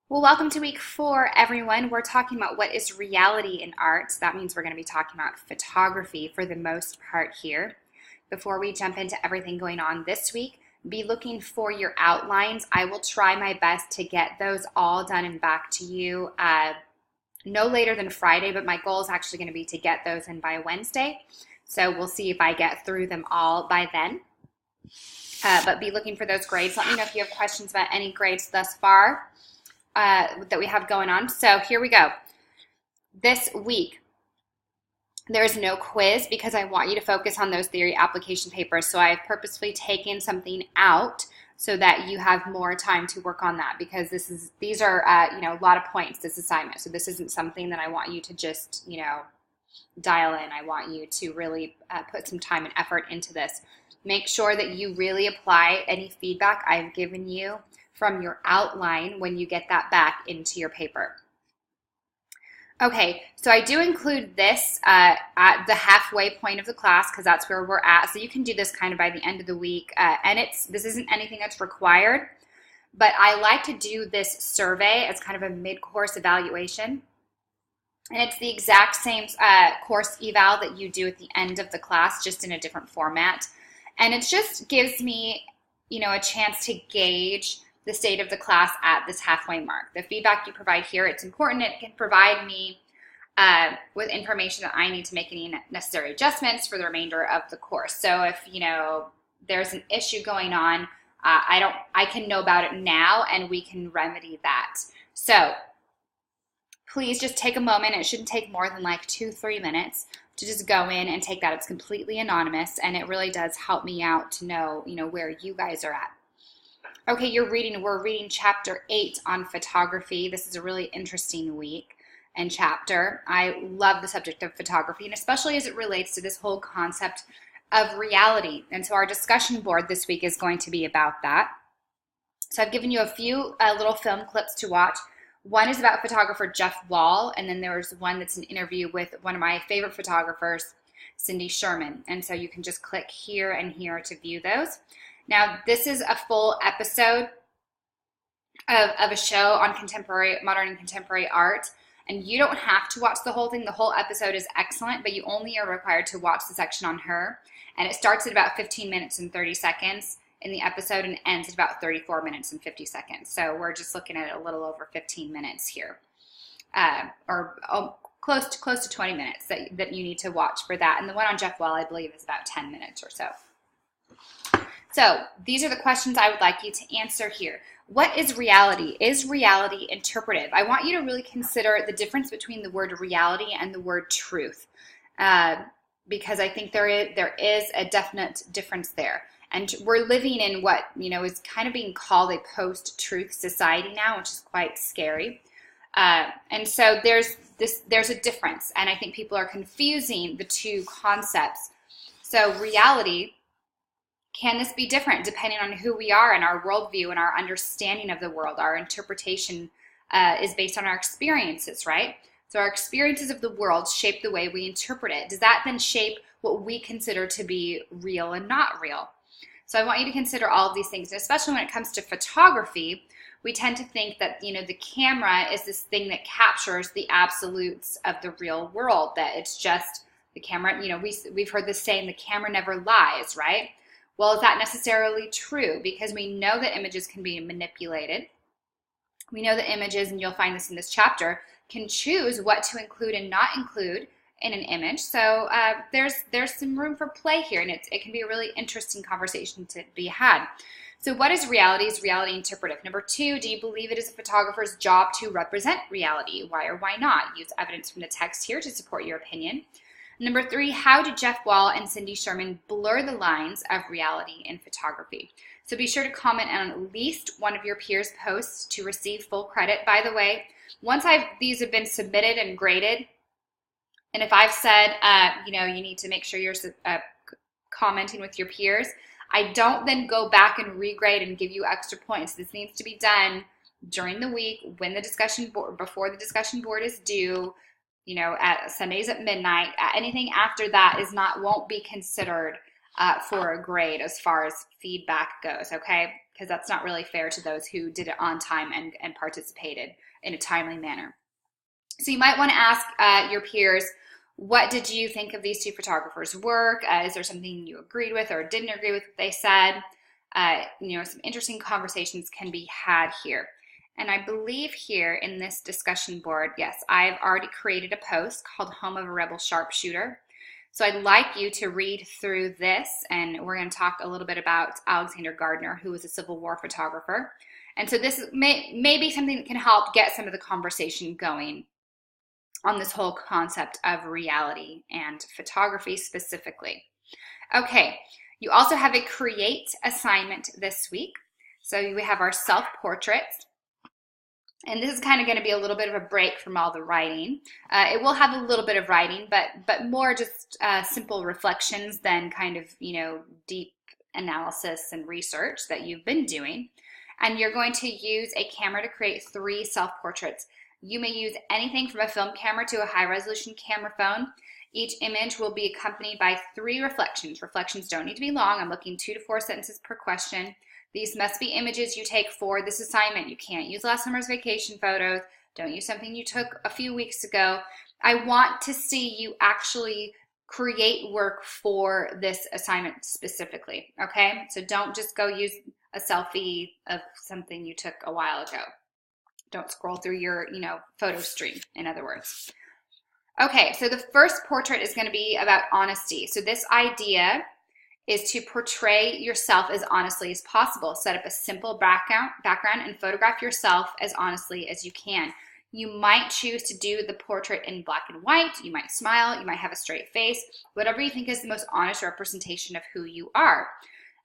Well, welcome to week 4, everyone. We're talking about what is reality in art. That means we're going to be talking about photography for the most part here. Before we jump into everything going on this week, be looking for your outlines. I will try my best to get those all done and back to you no later than Friday, but my goal is actually going to be to get those in by Wednesday. So we'll see if I get through them all by then. But be looking for those grades. Let me know if you have questions about any grades thus far that we have going on. So here we go. This week, there's no quiz because I want you to focus on those theory application papers. So I've purposefully taken something out so that you have more time to work on that, because these are a lot of points, this assignment. So this isn't something that I want you to just dial in. I want you to really put some time and effort into this. Make sure that you really apply any feedback I've given you from your outline when you get that back into your paper. Okay, so I do include this at the halfway point of the class because that's where we're at. So you can do this kind of by the end of the week. And this isn't anything that's required, but I like to do this survey as kind of a mid-course evaluation. And it's the exact same course eval that you do at the end of the class, just in a different format. And it just gives me, a chance to gauge the state of the class at this halfway mark. The feedback you provide here, it's important. It can provide me with information that I need to make any necessary adjustments for the remainder of the course. So if, there's an issue going on, I can know about it now and we can remedy that. So please just take a moment. It shouldn't take more than like 2-3 minutes to just go in and take that. It's completely anonymous, and it really does help me out to know, where you guys are at. Okay, we're reading chapter 8 on photography. This is a really interesting week and chapter. I love the subject of photography, and especially as it relates to this whole concept of reality. And so our discussion board this week is going to be about that. So I've given you a few little film clips to watch. One is about photographer Jeff Wall, and then there's one that's an interview with one of my favorite photographers, Cindy Sherman. And so you can just click here and here to view those. Now, this is a full episode of a show on modern and contemporary art, and you don't have to watch the whole thing. The whole episode is excellent, but you only are required to watch the section on her, and it starts at about 15 minutes and 30 seconds in the episode and ends at about 34 minutes and 50 seconds. So we're just looking at a little over 15 minutes here, close to 20 minutes that you need to watch for that. And the one on Jeff Wall, I believe, is about 10 minutes or so. So these are the questions I would like you to answer here. What is reality? Is reality interpretive? I want you to really consider the difference between the word reality and the word truth, because I think there is a definite difference there. And we're living in what, is kind of being called a post-truth society now, which is quite scary. And so there's a difference, and I think people are confusing the two concepts. So reality, can this be different depending on who we are and our worldview and our understanding of the world? Our interpretation is based on our experiences, right? So our experiences of the world shape the way we interpret it. Does that then shape what we consider to be real and not real? So I want you to consider all of these things, and especially when it comes to photography, we tend to think that, the camera is this thing that captures the absolutes of the real world, that it's just the camera, we've heard this saying, the camera never lies, right? Well, is that necessarily true? Because we know that images can be manipulated. We know that images, and you'll find this in this chapter, can choose what to include and not include in an image. So there's some room for play here, and it can be a really interesting conversation to be had. So what is reality? Is reality interpretive? Number 2, do you believe it is a photographer's job to represent reality? Why or why not? Use evidence from the text here to support your opinion. Number 3, how did Jeff Wall and Cindy Sherman blur the lines of reality in photography? So be sure to comment on at least one of your peers' posts to receive full credit. By the way, once these have been submitted and graded, and if I've said, you need to make sure you're commenting with your peers, I don't then go back and regrade and give you extra points. This needs to be done during the week when before the discussion board is due, at Sundays at midnight. Anything after that won't be considered for a grade as far as feedback goes, okay? because that's not really fair to those who did it on time and participated in a timely manner. So you might want to ask your peers, what did you think of these two photographers' work? Is there something you agreed with or didn't agree with what they said? Some interesting conversations can be had here. And I believe here in this discussion board, yes, I've already created a post called Home of a Rebel Sharpshooter. So I'd like you to read through this, and we're going to talk a little bit about Alexander Gardner, who was a Civil War photographer. And so this may be something that can help get some of the conversation going on this whole concept of reality and photography specifically. Okay, you also have a create assignment this week. So we have our self-portraits. And this is kind of going to be a little bit of a break from all the writing. It will have a little bit of writing, but more just simple reflections than kind of, deep analysis and research that you've been doing. And you're going to use a camera to create 3 self-portraits. You may use anything from a film camera to a high-resolution camera phone. Each image will be accompanied by 3 reflections. Reflections don't need to be long. I'm looking 2 to 4 sentences per question. These must be images you take for this assignment. You can't use last summer's vacation photos. Don't use something you took a few weeks ago. I want to see you actually create work for this assignment specifically, okay? So don't just go use a selfie of something you took a while ago. Don't scroll through your, photo stream, in other words. Okay, so the first portrait is going to be about honesty. So this idea is to portray yourself as honestly as possible. Set up a simple background and photograph yourself as honestly as you can. You might choose to do the portrait in black and white. You might smile. You might have a straight face. Whatever you think is the most honest representation of who you are.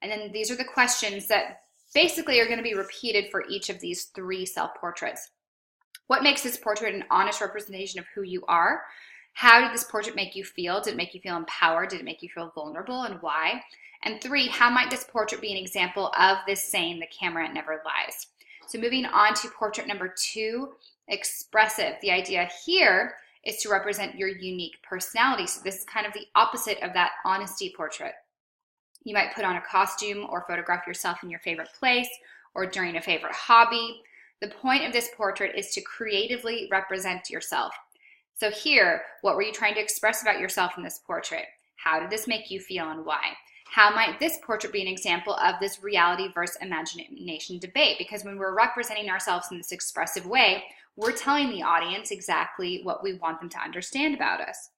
And then these are the questions that basically are going to be repeated for each of these 3 self-portraits. What makes this portrait an honest representation of who you are? How did this portrait make you feel? Did it make you feel empowered? Did it make you feel vulnerable, and why? And 3, how might this portrait be an example of this saying, the camera never lies? So moving on to portrait number 2, expressive. The idea here is to represent your unique personality. So this is kind of the opposite of that honesty portrait. You might put on a costume or photograph yourself in your favorite place or during a favorite hobby. The point of this portrait is to creatively represent yourself. So here, what were you trying to express about yourself in this portrait? How did this make you feel, and why? How might this portrait be an example of this reality versus imagination debate? Because when we're representing ourselves in this expressive way, we're telling the audience exactly what we want them to understand about us.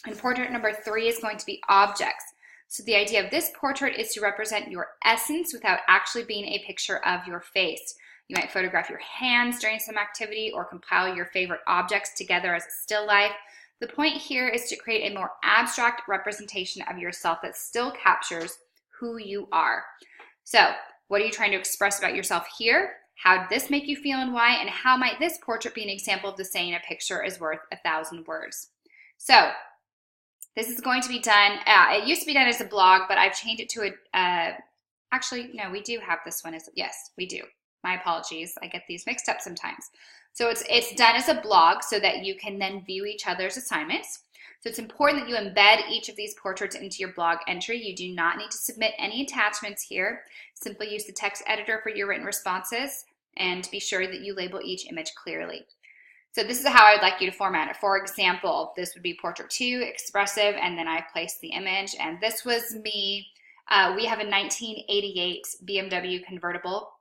And portrait number 3 is going to be objects. So the idea of this portrait is to represent your essence without actually being a picture of your face. You might photograph your hands during some activity or compile your favorite objects together as a still life. The point here is to create a more abstract representation of yourself that still captures who you are. So, what are you trying to express about yourself here? How did this make you feel, and why? And how might this portrait be an example of the saying, a picture is worth 1,000 words? So, this is going to be done, it used to be done as a blog, but I've changed it to actually, no, we do have this one yes, we do. My apologies, I get these mixed up sometimes. So it's done as a blog so that you can then view each other's assignments. So it's important that you embed each of these portraits into your blog entry. You do not need to submit any attachments here. Simply use the text editor for your written responses and be sure that you label each image clearly. So this is how I would like you to format it. For example, this would be portrait 2, expressive, and then I placed the image. And this was me. We have a 1988 BMW convertible.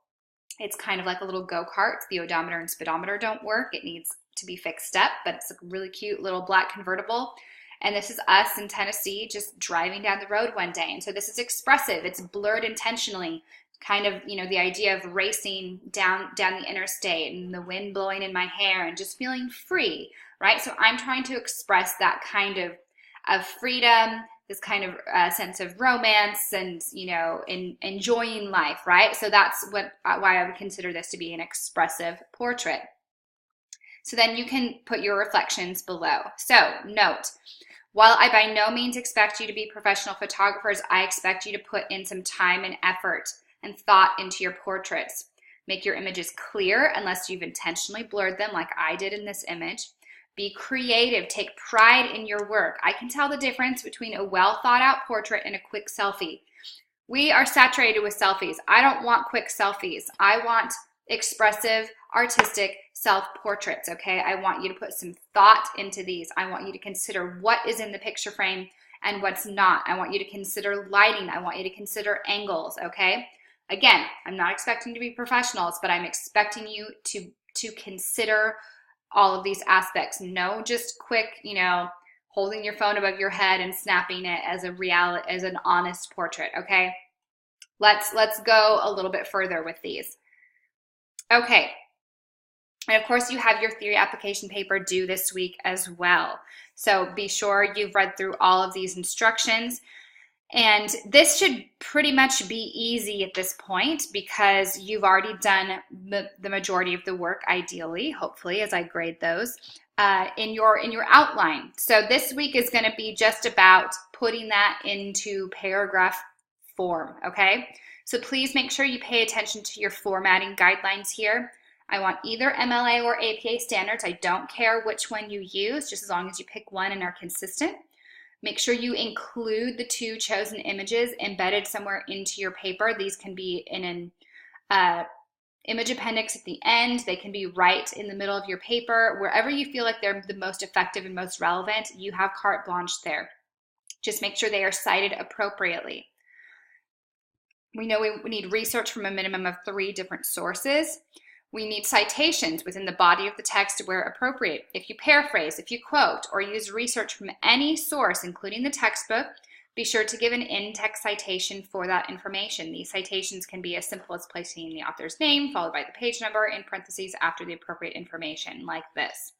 It's kind of like a little go-kart. The odometer and speedometer don't work. It needs to be fixed up, but it's a really cute little black convertible. And this is us in Tennessee just driving down the road one day. And so this is expressive. It's blurred intentionally. Kind of, the idea of racing down the interstate and the wind blowing in my hair and just feeling free, right? So I'm trying to express that kind of freedom, this kind of sense of romance and, enjoying life, right? So that's why I would consider this to be an expressive portrait. So then you can put your reflections below. So note, while I by no means expect you to be professional photographers, I expect you to put in some time and effort and thought into your portraits. Make your images clear unless you've intentionally blurred them like I did in this image. Be creative. Take pride in your work. I can tell the difference between a well thought out portrait and a quick selfie. We are saturated with selfies. I don't want quick selfies. I want expressive, artistic self-portraits, okay? I want you to put some thought into these. I want you to consider what is in the picture frame and what's not. I want you to consider lighting. I want you to consider angles, okay? Again, I'm not expecting to be professionals, but I'm expecting you to consider all of these aspects. No just quick, holding your phone above your head and snapping it as an honest portrait, okay? Let's go a little bit further with these. Okay. And of course, you have your theory application paper due this week as well. So be sure you've read through all of these instructions. And this should pretty much be easy at this point because you've already done the majority of the work, ideally, hopefully, as I grade those, in your outline. So this week is going to be just about putting that into paragraph form, okay? So please make sure you pay attention to your formatting guidelines here. I want either MLA or APA standards. I don't care which one you use, just as long as you pick one and are consistent. Make sure you include the 2 chosen images embedded somewhere into your paper. These can be in an image appendix at the end. They can be right in the middle of your paper. Wherever you feel like they're the most effective and most relevant, you have carte blanche there. Just make sure they are cited appropriately. We know we need research from a minimum of 3 different sources. We need citations within the body of the text where appropriate. If you paraphrase, if you quote, or use research from any source, including the textbook, be sure to give an in-text citation for that information. These citations can be as simple as placing the author's name, followed by the page number, in parentheses after the appropriate information, like this.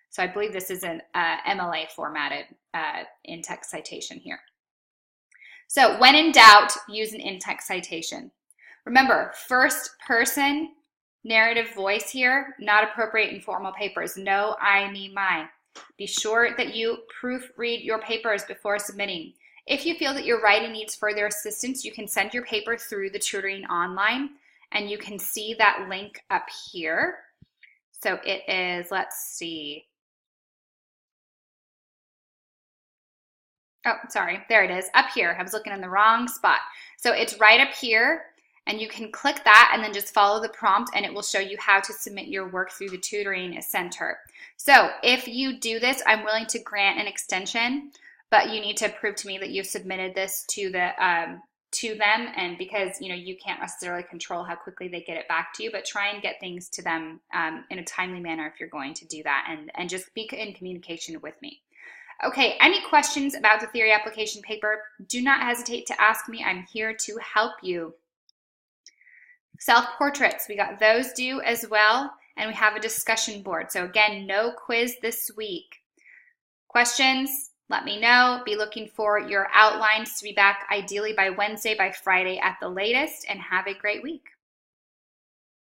So I believe this is an MLA formatted in-text citation here. So when in doubt, use an in-text citation. Remember, first person narrative voice here, not appropriate in formal papers. No, I, me, mine. Be sure that you proofread your papers before submitting. If you feel that your writing needs further assistance, you can send your paper through the tutoring online, and you can see that link up here. So it is, let's see. Oh, sorry, there it is, up here. I was looking in the wrong spot. So it's right up here. And you can click that and then just follow the prompt and it will show you how to submit your work through the tutoring center. So if you do this, I'm willing to grant an extension, but you need to prove to me that you've submitted this to them, and because you can't necessarily control how quickly they get it back to you, but try and get things to them in a timely manner if you're going to do that, and just be in communication with me. Okay, any questions about the theory application paper, do not hesitate to ask me. I'm here to help you. Self-portraits, we got those due as well, and we have a discussion board. So again, no quiz this week. Questions? Let me know. Be looking for your outlines to be back ideally by Wednesday, by Friday at the latest, and have a great week.